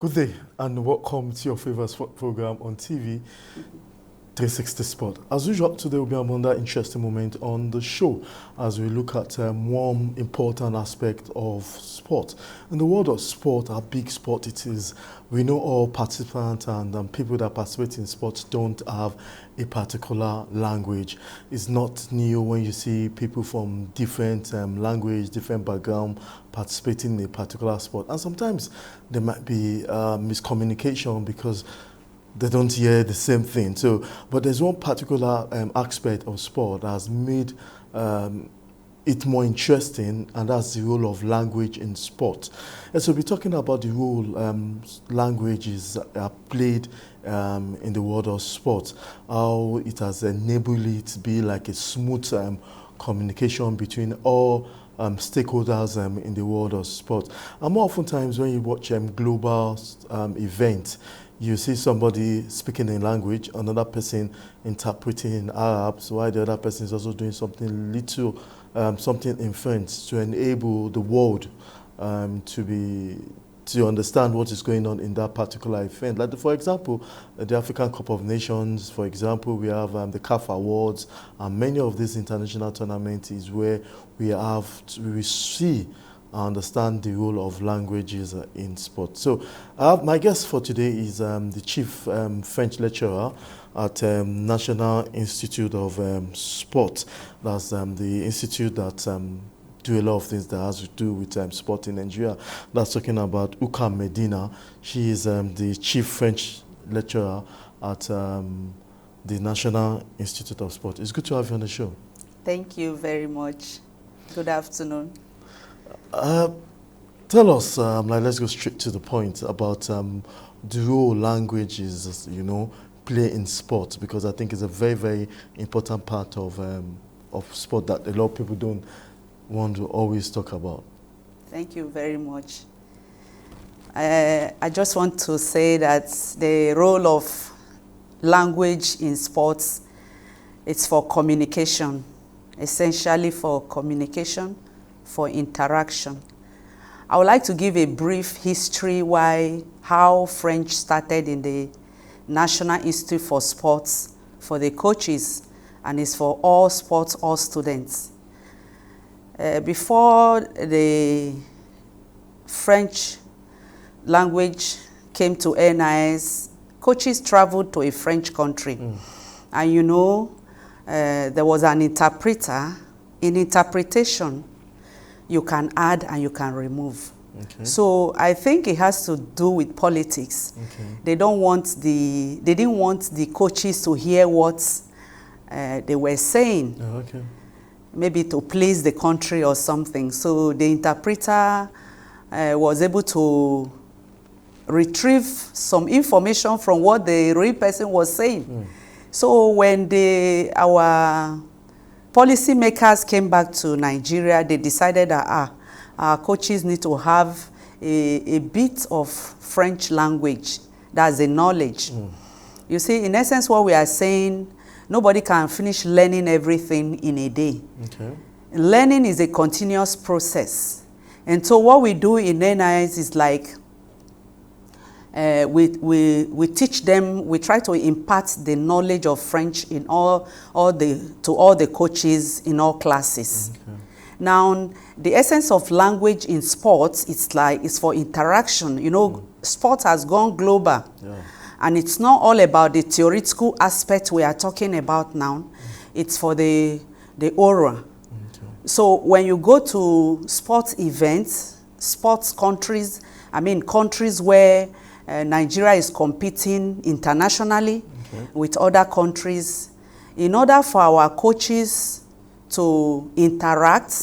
Good day and welcome to your favorite sport program on TV, 360 Sport. As usual, today will be another interesting moment on the show as we look at one important aspect of sport. In the world of sport, how big sport it is, we know all participants and people that participate in sports don't have a particular language. It's not new when you see people from different language, different background participating in a particular sport. And sometimes there might be miscommunication because they don't hear the same thing. So, but there's one particular aspect of sport that has made it more interesting, and that's the role of language in sport. And so we're talking about the role languages are played in the world of sport, how it has enabled it to be like a smooth communication between all stakeholders in the world of sport. And more often times when you watch global events, you see somebody speaking in language, another person interpreting in Arab, so while the other person is also doing something little, something in French to enable the world to understand what is going on in that particular event. Like, for example, the African Cup of Nations, for example, we have the CAF Awards, and many of these international tournaments is where we see understand the role of languages in sport. So my guest for today is the chief French lecturer at National Institute of Sport. That's the institute that do a lot of things that has to do with sport in Nigeria. That's talking about Uka Medina. She is the chief French lecturer at the National Institute of Sport. It's good to have you on the show. Thank you very much. Good afternoon. Tell us, let's go straight to the point about the role languages, play in sport, because I think it's a very, very important part of sport that a lot of people don't want to always talk about. Thank you very much. I just want to say that the role of language in sports, it's for communication, essentially for communication, for interaction. I would like to give a brief history how French started in the National Institute for Sports for the coaches, and it's for all sports, all students. Before the French language came to NIS, coaches traveled to a French country. And there was an interpreter. In interpretation, you can add and you can remove. Okay. So I think it has to do with politics. Okay. They didn't want the coaches to hear what they were saying. Oh, okay. Maybe to please the country or something. So the interpreter was able to retrieve some information from what the real person was saying. So when our policy makers came back to Nigeria, they decided that our coaches need to have a bit of French language. That's the knowledge. You see, in essence, what we are saying, nobody can finish learning everything in a day. Okay. Learning is a continuous process. And so what we do in NIS is like, we teach them, we try to impart the knowledge of French in to all the coaches in all classes. Okay. Now, the essence of language in sports, it's for interaction. Sport has gone global. Yeah. And it's not all about the theoretical aspect we are talking about now. It's for the oral. Okay. So when you go to sports events, sports countries, countries where Nigeria is competing internationally with other countries, in order for our coaches to interact,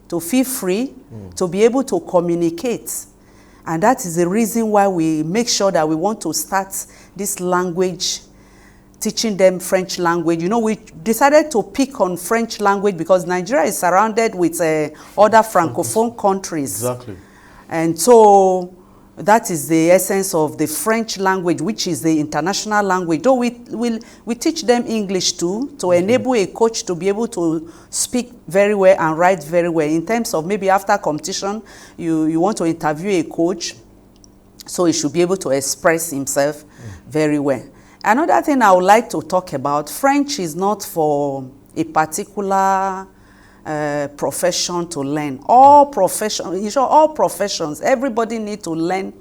to feel free, to be able to communicate. And that is the reason why we make sure that we want to start this language, teaching them French language. We decided to pick on French language because Nigeria is surrounded with other Francophone countries. Exactly. And so that is the essence of the French language, which is the international language. Though we teach them English too, to enable a coach to be able to speak very well and write very well. In terms of maybe after competition, you want to interview a coach, So he should be able to express himself very well. Another thing I would like to talk about, French is not for a particular profession to learn. All professions, everybody need to learn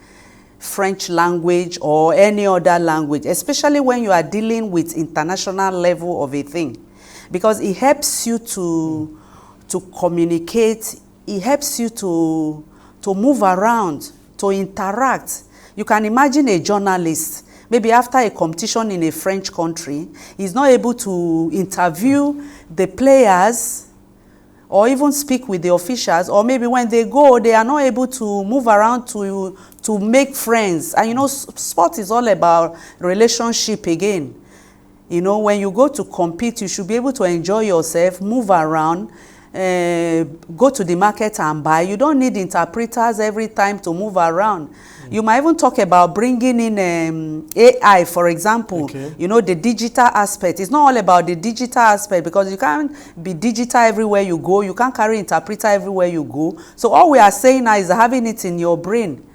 French language or any other language, especially when you are dealing with international level of a thing, because it helps you to communicate, it helps you to move around, to interact. You can imagine a journalist, maybe after a competition in a French country, he's not able to interview the players or even speak with the officials, or maybe when they go, they are not able to move around to make friends. And you know, sport is all about relationship again. You know, when you go to compete, you should be able to enjoy yourself, move around, go to the market and buy. You don't need interpreters every time to move around. You might even talk about bringing in AI, for example. Okay. You know, the digital aspect. It's not all about the digital aspect, because you can't be digital everywhere you go. You can't carry interpreter everywhere you go. So all we are saying now is having it in your brain.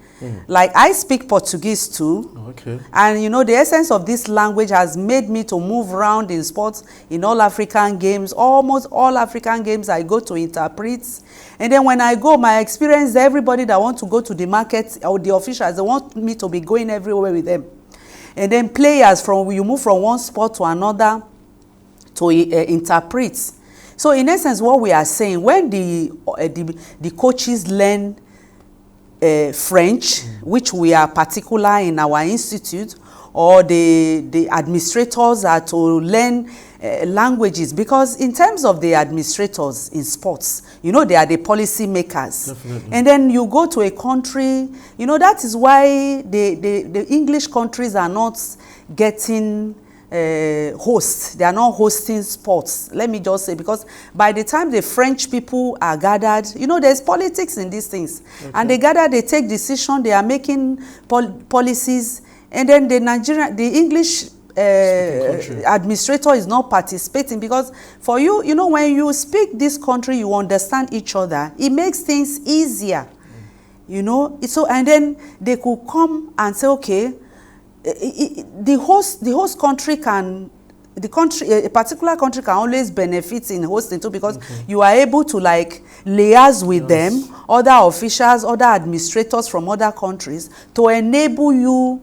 Like, I speak Portuguese too. Okay. And you know, the essence of this language has made me to move around in sports, in all African games. Almost all African games I go to interpret. And then when I go, my experience, everybody that want to go to the market or the officials, they want me to be going everywhere with them. And then players, you move from one sport to another to interpret. So in essence, what we are saying, when the coaches learn French, which we are particular in our institute, or the administrators are to learn languages, because in terms of the administrators in sports, you know, they are the policy makers. Definitely. And then you go to a country, you know, that is why the English countries are not getting hosts. They are not hosting sports. Let me just say, because by the time the French people are gathered, you know, there's politics in these things. Okay. And they gather, they take decisions, they are making policies, and then the English administrator is not participating, because for you, you know, when you speak this country, you understand each other. It makes things easier, you know. So, and then they could come and say, okay, the host country can, a particular country can always benefit in hosting too, because you are able to like liaise with them, other officials, other administrators from other countries, to enable you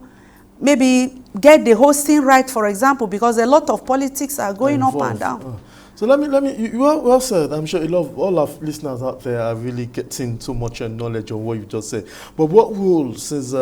maybe get the hosting right, for example, because a lot of politics are going up and down. So let me, you well said. I'm sure all our listeners out there are really getting so much knowledge of what you just said. But what role, since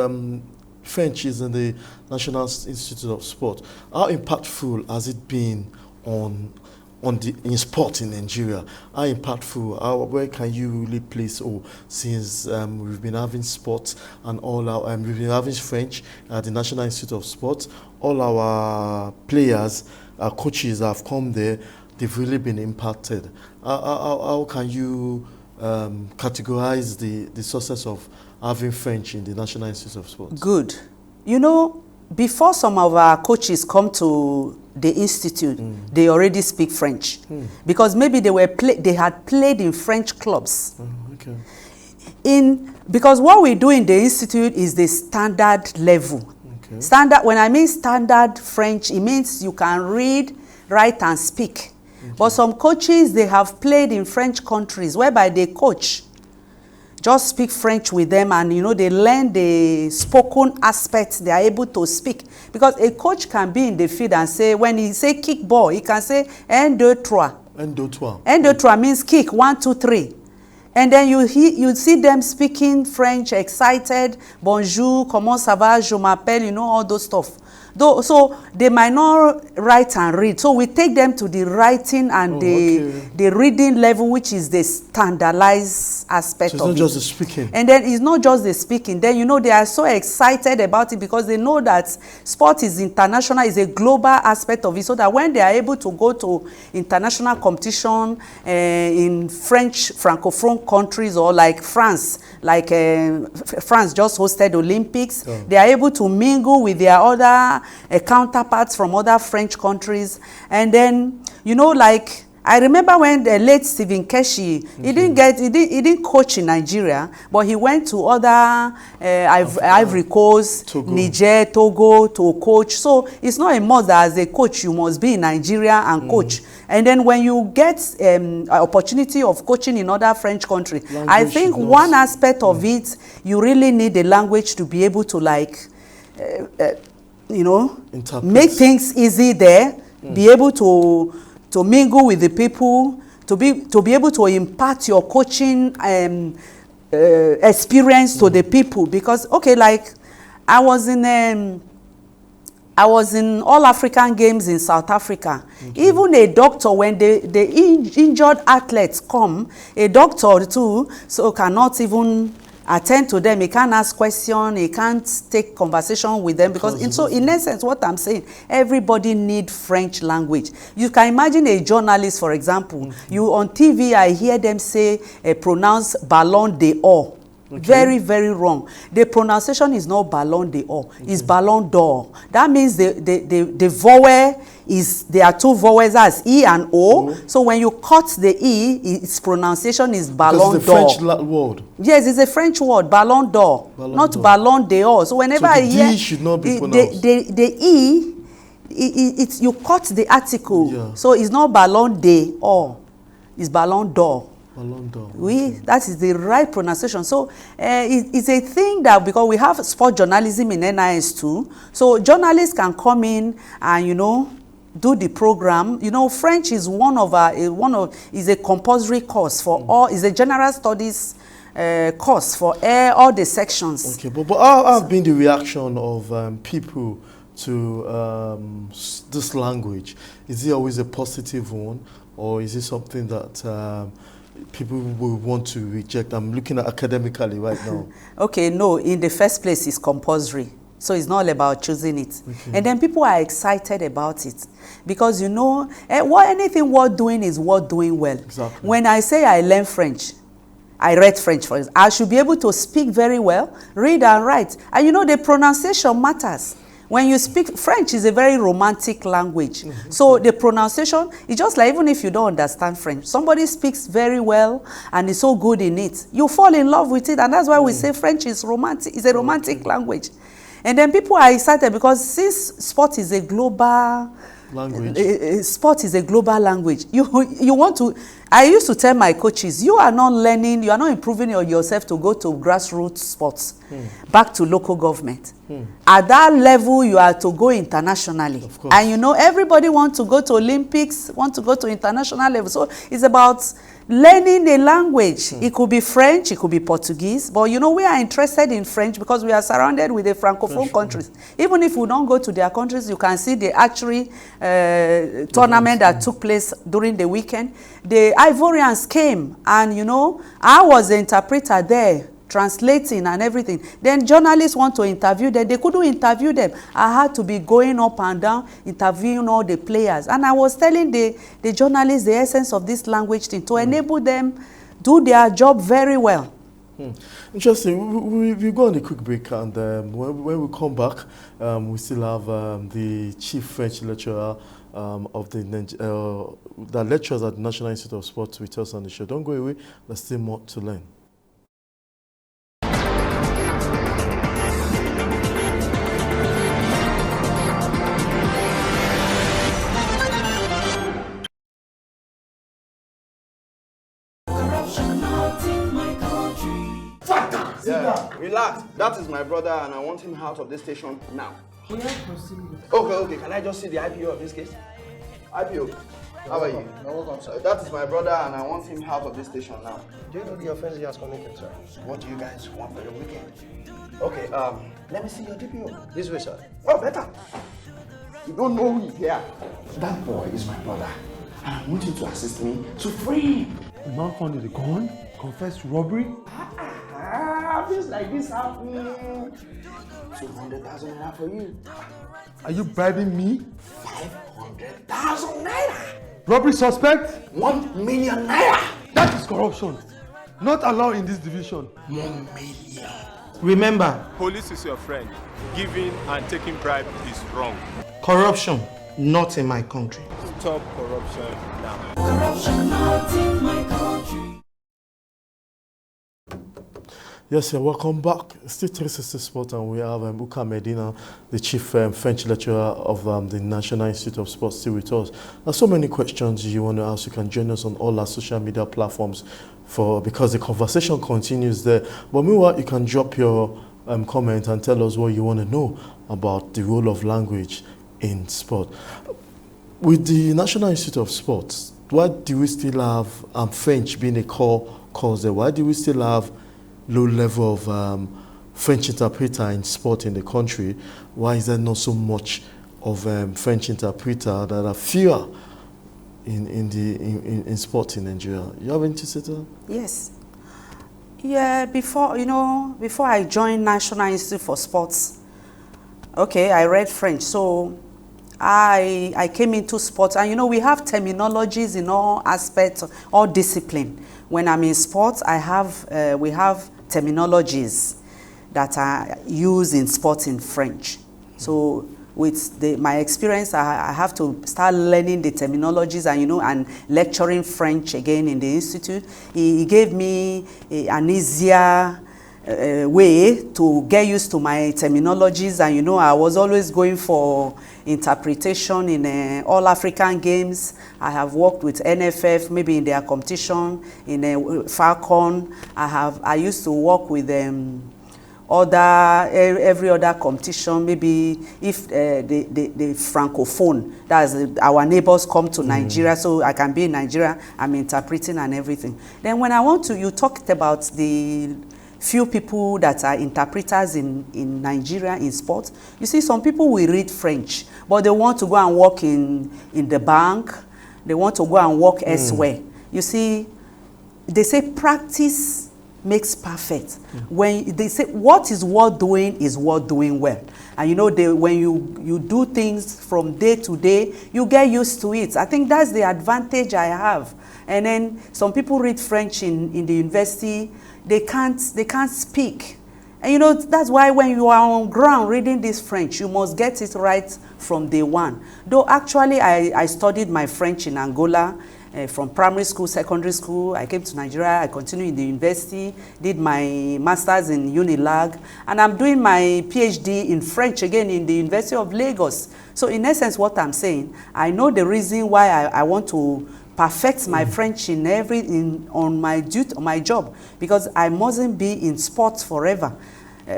French is in the National Institute of Sport, how impactful has it been in sport in Nigeria? How impactful? Where can you really place? Since we've been having sports and we've been having French at the National Institute of Sport, all our players, our coaches have come there. They've really been impacted. How can you categorize the success of having French in the National Institute of Sport? Good. You know, before some of our coaches come to the institute, they already speak French, because maybe they had played in French clubs. Okay. Because what we do in the institute is the standard level. Okay. Standard. When I mean standard French, it means you can read, write, and speak. Okay. But some coaches, they have played in French countries, whereby they coach, just speak French with them, and you know, they learn the spoken aspects. They are able to speak, because a coach can be in the field and say, when he say kick ball, he can say 1, 2, 3. 1, 2, 3. 1, 2, 3 means kick, 1, 2, 3. And then you see them speaking French, excited, bonjour, comment ça va, je m'appelle, you know, all those stuff. So they might not write and read. So we take them to the writing and the reading level, which is the standardized aspect of it. So it's not just the speaking. And then it's not just the speaking. Then, you know, they are so excited about it, because they know that sport is international, is a global aspect of it, so that when they are able to go to international competition in French Francophone countries, or like France, France just hosted Olympics, they are able to mingle with their other counterparts from other French countries. And then, you know, like I remember when the late Stephen Keshi, he didn't coach in Nigeria, but he went to other Ivory Coast, Togo. Niger, Togo to coach. So it's not a must that as a coach you must be in Nigeria and coach. And then when you get opportunity of coaching in other French countries, I think one aspect of it, you really need the language to be able to make things easy there, be able to mingle with the people, to be able to impart your coaching experience to the people. Because I was in All African Games in South Africa. Even a doctor, when the injured athletes come, a doctor too, so cannot even attend to them. He can't ask questions, he can't take conversation with them, because in essence what I'm saying, everybody need French language. You can imagine a journalist, for example, you on TV, I hear them say pronounce Ballon d'Or. Very, very wrong. The pronunciation is not Ballon d'Or, it's Ballon d'Or. That means the vowel is, there are two vowels as E and O. So when you cut the E, its pronunciation is Ballon d'Or. It's a French word. Yes, it's a French word, Ballon d'Or, not Ballon d'Or. So whenever I hear D should not be pronounced. The E, you cut the article, so it's not Ballon d'Or, it's Ballon d'Or. That is the right pronunciation. So it's a thing that, because we have sport journalism in NIS too, so journalists can come in and do the program. French is is a compulsory course for all. Is a general studies course for all the sections. Okay, but how have been the reaction of people to this language? Is it always a positive one, or is it something that people will want to reject? I'm looking at academically right now. Okay, no, in the first place it's compulsory. So it's not all about choosing it. And then people are excited about it. Because anything worth doing is worth doing well. Exactly. When I say I learn French, I read French, for example, I should be able to speak very well, read and write. And the pronunciation matters. When you speak, French is a very romantic language. So the pronunciation is just like, even if you don't understand French, somebody speaks very well and is so good in it, you fall in love with it. And that's why we say French is romantic. It's a romantic language. And then people are excited because since sport is a global language, sport is a global language. You want to. I used to tell my coaches, you are not learning, you are not improving yourself to go to grassroots sports, back to local government. At that level, you are to go internationally. Of course. And everybody wants to go to Olympics, want to go to international level. So it's about learning a language. It could be French, it could be Portuguese, but we are interested in French because we are surrounded with the Francophone countries. Even if we don't go to their countries, you can see the archery tournament that took place during the weekend. The Ivorians came and, I was the interpreter there, translating and everything. Then journalists want to interview them. They couldn't interview them. I had to be going up and down, interviewing all the players. And I was telling the journalists the essence of this language thing to enable them do their job very well. Interesting. We go on a quick break, and when we come back, we still have the chief French lecturer that lectures at the National Institute of Sport with us on the show. Don't go away. There's still more to learn. Yeah, relax. That is my brother, and I want him out of this station now. Okay. Can I just see the IPO of this case? IPO, how are you? No, welcome, sir. That is my brother, and I want him out of this station now. Do you know the offense he has committed, sir? What do you guys want for the weekend? Okay, let me see your DPO. This way, sir. Oh, better. You don't know who is here. That boy is my brother, and I want you to assist me to free him. The man found the gun, confessed to robbery. Things like this happening. 200,000 naira for you. Are you bribing me? 500,000 naira. Robbery suspect? 1 million naira. That is corruption. Not allowed in this division. 1 million. Remember, Police is your friend. Giving and taking bribe is wrong. corruption, not in my country. Stop corruption now. Corruption not in my country. Yes, sir. Welcome back. Still 360 Sport, and we have Uka Medina, the Chief French Lecturer of the National Institute of Sport, still with us. There's so many questions you want to ask. You can join us on all our social media platforms because the conversation continues there. But meanwhile, you can drop your comment and tell us what you want to know about the role of language in sport. With the National Institute of Sport, why do we still have French being a core course there? Why do we still have low level of French interpreter in sport in the country? Why is there not so much of French interpreter that are fewer in sport in Nigeria? You have anything to say to that? Yes. Yeah, before I joined National Institute for Sports, okay, I read French, so I came into sports, and we have terminologies in all aspects, all discipline. When I'm in sports, we have terminologies that are used in sports in French. So with my experience, I have to start learning the terminologies and lecturing French again in the institute. He gave me an easier way to get used to my terminologies, and I was always going for interpretation in all African games. I have worked with NFF, maybe in their competition, in Falcon. I used to work with every other competition, maybe if the Francophone, that's our neighbors, come to Nigeria, so I can be in Nigeria, I'm interpreting and everything. Then when you talked about the few people that are interpreters in Nigeria in sports. You see, some people will read French, but they want to go and work in the bank. They want to go and work elsewhere. You see, they say practice makes perfect. When they say what is worth doing is worth doing well. And when you do things from day to day, you get used to it. I think that's the advantage I have. And then some people read French in the university. They can't speak. And that's why when you are on ground reading this French, you must get it right from day one. Though actually I studied my French in Angola from primary school, secondary school. I came to Nigeria, I continued in the university, did my master's in Unilag, and I'm doing my PhD in French again in the University of Lagos. So in essence, what I'm saying, I know the reason why I want to perfect my French on my job, because I mustn't be in sports forever.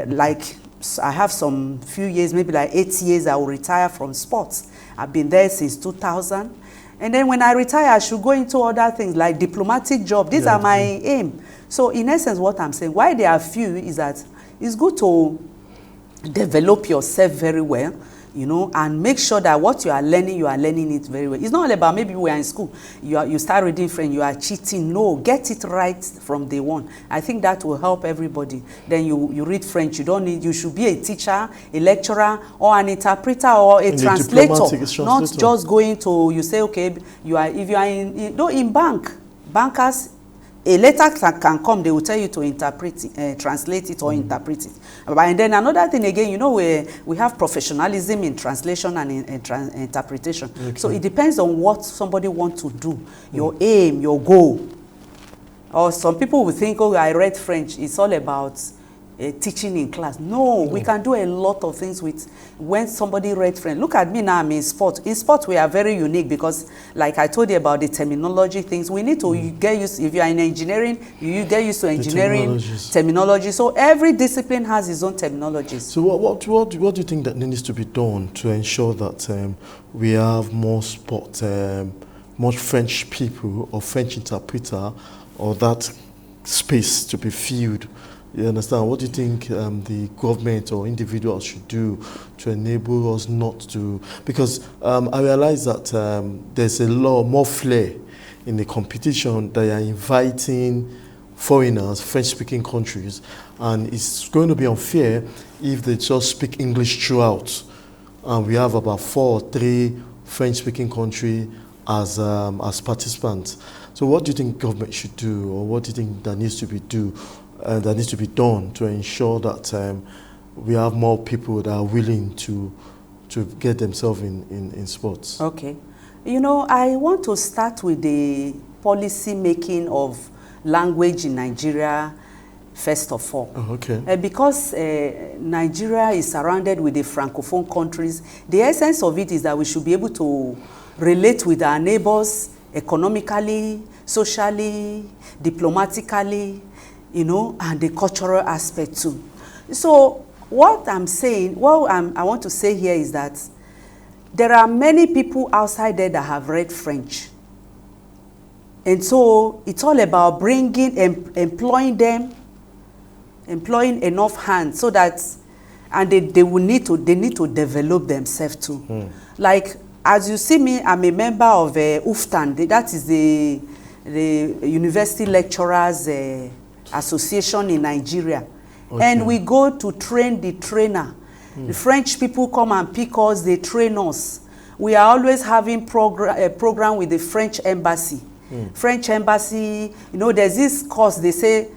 Like I have some few years, maybe like 8 years, I will retire from sports. I've been there since 2000. And then when I retire, I should go into other things like diplomatic job. These are my aim. So in essence, what I'm saying, why there are few is that it's good to develop yourself very well, and make sure that what you are learning it very well. It's not all about maybe we are in school, you start reading French, you are cheating. No, get it right from day one. I think that will help everybody. Then you read French, you should be a teacher, a lecturer, or an interpreter, or a translator. Not just going to, you say, okay, if you are in bankers, a letter can come, they will tell you to translate it or interpret it. And then another thing again, we have professionalism in translation and in interpretation. Okay. So it depends on what somebody wants to do, your aim, your goal. Or some people will think, oh, I read French, it's all about teaching in class. No, we can do a lot of things with when somebody read French. Look at me now, I'm in sport. In sport, we are very unique because, like I told you about the terminology things, we need to get used, if you are in engineering, you get used to engineering terminology. So every discipline has its own terminologies. So what do you think that needs to be done to ensure that we have more sport, more French people or French interpreter, or that space to be filled? You understand? What do you think the government or individuals should do to enable us not to? Because I realize that there's a lot more flair in the competition. They are inviting foreigners, French-speaking countries, and it's going to be unfair if they just speak English throughout. And we have about 4 or 3 French-speaking countries as participants. So what do you think government should do, or what do you think that needs to be done to ensure that we have more people that are willing to get themselves in sports? Okay. You know, I want to start with the policy making of language in Nigeria first of all. Oh, okay. Because Nigeria is surrounded with the Francophone countries, the essence of it is that we should be able to relate with our neighbors economically, socially, diplomatically, you know, and the cultural aspect too. So what I'm saying, what I want to say here is that there are many people outside there that have read French. And so it's all about bringing, employing them, employing enough hands so that, and they need to develop themselves too. Like, as you see me, I'm a member of UFTAN, that is the University Lecturers Association in Nigeria. Okay. And we go to train the trainer. The French people come and pick us, they train us. We are always having a program with the French embassy. French embassy, you know, there's this course, they say,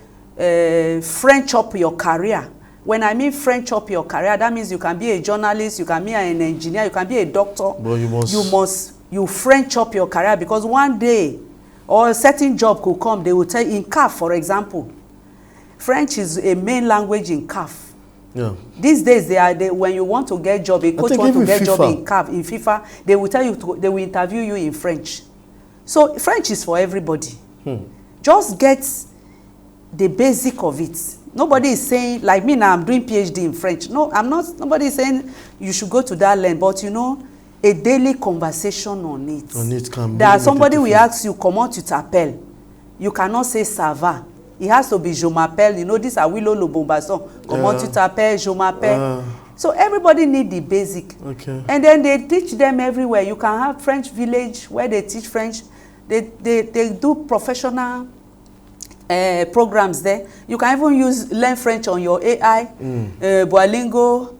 French up your career. When I mean French up your career, that means you can be a journalist, you can be an engineer, you can be a doctor. But you French up your career, because one day, or a certain job could come, they will tell you, in CAF, for example, French is a main language in CAF. Yeah. These days, when you want to get job, a coach want to get job in CAF, in FIFA, they will tell you, they will interview you in French. So French is for everybody. Just get the basic of it. Nobody is saying, like me now, I'm doing PhD in French. No, I'm not. Nobody is saying you should go to that learn. But you know, a daily conversation on it. On it can be. That somebody will ask you, comment tu t'appelles. You cannot say ça va. It has to be je m'appelle. You know, these are Willow Lobombason. Comment tu t'appelles, je m'appelle. So everybody need the basic. Okay. And then they teach them everywhere. You can have French village where they teach French. They do professional programs there. You can even learn French on your AI, Duolingo,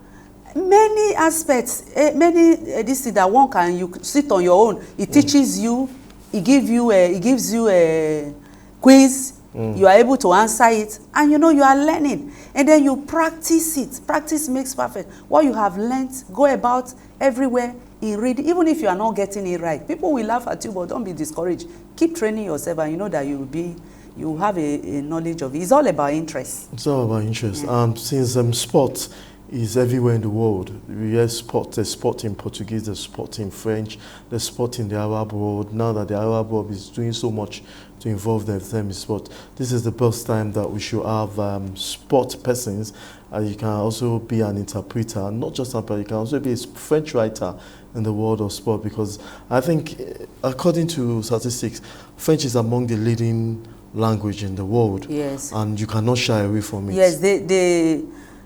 many aspects, this is that one can you sit on your own. It teaches you, it gives you a quiz. You are able to answer it, and you know you are learning, and then you practice it. Practice makes perfect. What you have learned, go about everywhere in reading, even if you are not getting it right. People will laugh at you, but don't be discouraged. Keep training yourself, and you know that you have a knowledge of it. It's all about interest. It's all about interest. Since sport is everywhere in the world, we have sport. There's sport in Portuguese, there's sport in French, there's sport in the Arab world. Now that the Arab world is doing so much to involve them in sport, this is the best time that we should have sport persons. You can also be an interpreter, not just an interpreter, you can also be a French writer in the world of sport, because I think, according to statistics, French is among the leading language in the world. Yes. And you cannot shy away from it. Yes,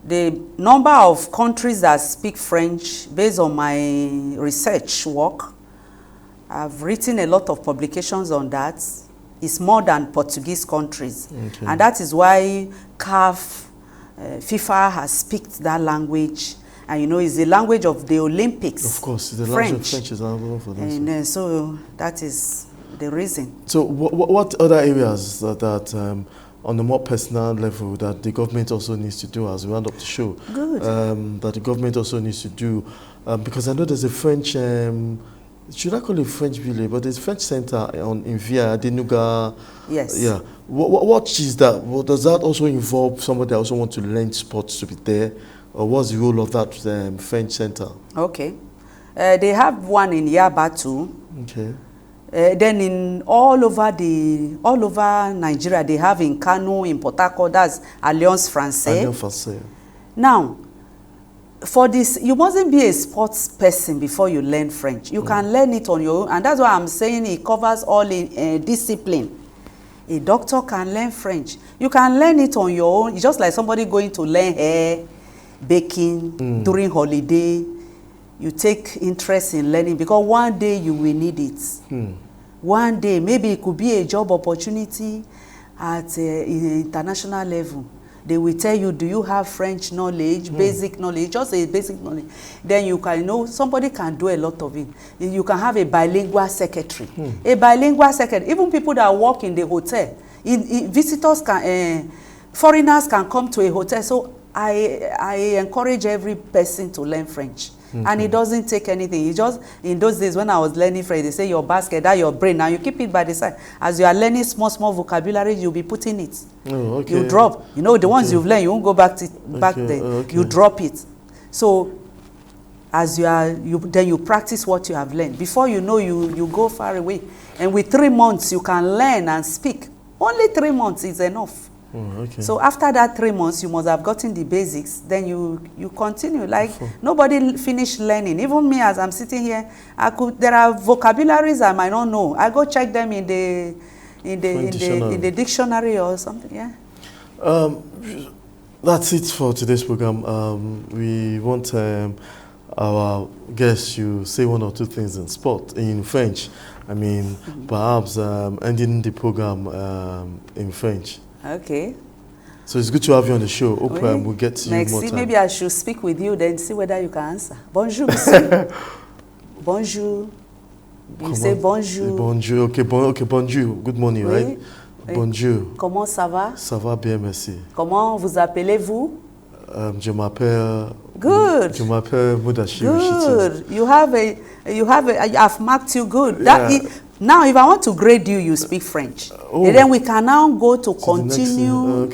the number of countries that speak French, based on my research work, I've written a lot of publications on that, is more than Portuguese countries. Okay. And that is why CAF, FIFA has picked that language. And you know, it's the language of the Olympics. Of course, the language of French is available for them. And so that is the reason. So what other areas that on a more personal level that the government also needs to do as we round up the show? Good. That the government also needs to do, because I know there's a French, should I call it French village, but there's a French center in Via Denuga. Yes. Yeah. What is that? Well, does that also involve somebody that also want to learn sports to be there? Or what's the role of that French center? Okay. They have one in Yaba too. Okay. Then in all over Nigeria, they have in Kano, in Port Harcourt, that's Alliance Française. Alliance Française. Now, for this, you mustn't be a sports person before you learn French. You can learn it on your own, and that's why I'm saying it covers all discipline. A doctor can learn French. You can learn it on your own. It's just like somebody going to learn hair, baking during holiday. You take interest in learning because one day you will need it. One day, maybe it could be a job opportunity at international level. They will tell you, do you have French knowledge, basic knowledge, just a basic knowledge. Then you can know, somebody can do a lot of it. You can have a bilingual secretary. A bilingual secretary, even people that work in the hotel, visitors can, foreigners can come to a hotel. So I encourage every person to learn French. And it doesn't take anything. You just, in those days when I was learning French, they say your basket, that your brain. Now you keep it by the side. As you are learning small vocabulary, you'll be putting it. Oh, okay. You drop. You know, the ones you've learned, you won't go back there. Okay. You drop it. So as then you practice what you have learned. Before you know, you go far away. And with 3 months, you can learn and speak. Only 3 months is enough. Oh, okay. So after that 3 months, you must have gotten the basics. Then you continue. Like nobody finished learning. Even me, as I'm sitting here, there are vocabularies I might not know. I go check them in the dictionary or something. Yeah. That's it for today's program. We want our guests to say 1 or 2 things in French. I mean, perhaps ending the program in French. Okay. So it's good to have you on the show. Hope we'll get to you more time. Maybe I should speak with you, then see whether you can answer. Bonjour, monsieur. Bonjour. You say bonjour. Bonjour. Okay, bonjour. Good morning, Oui. right? Bonjour. Comment ça va? Ça va bien, merci. Comment vous appelez-vous? Je m'appelle. Good. Je m'appelle Mudashi. Good. I've marked you good. Yeah. Now, if I want to grade you, you speak French. And then we can now go to continue,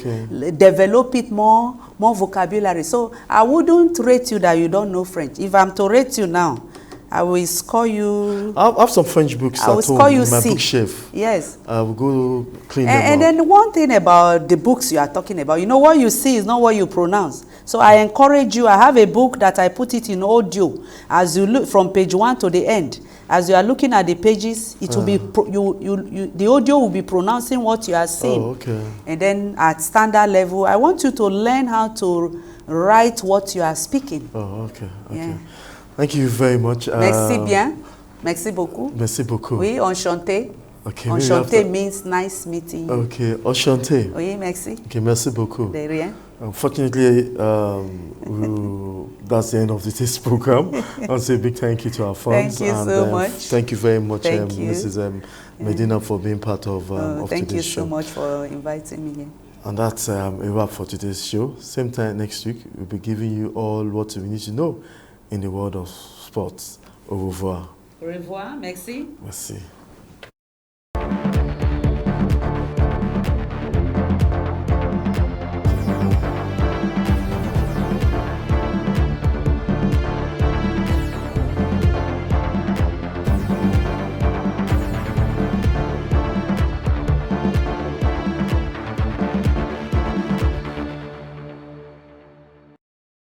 develop it more vocabulary. So I wouldn't rate you that you don't know French. If I'm to rate you now, I will score you. I have some French books I will at home score you in my C. bookshelf. Yes. I will go clean them And up. then one thing about the books you are talking about, you know, what you see is not what you pronounce. So I encourage you. I have a book that I put it in audio. As you look from page 1 to the end, as you are looking at the pages, it will be the audio will be pronouncing what you are saying. Oh, okay. And then at standard level, I want you to learn how to write what you are speaking. Oh, okay. Yeah. Thank you very much. Merci bien. Merci beaucoup. Merci beaucoup. Oui, enchanté. Okay, Enchanté means nice meeting you. Okay, enchanté. Oui, merci. Okay, merci beaucoup. De rien. Unfortunately, that's the end of this program. I'll say a big thank you to our fans. Thank you so much. Thank you very much, Thank you. Mrs. Medina, for being part of Thank you today's show. so much for inviting me here. And that's a wrap for today's show. Same time next week, we'll be giving you all what you need to know in the world of sports. Au revoir. Au revoir. Merci. Merci.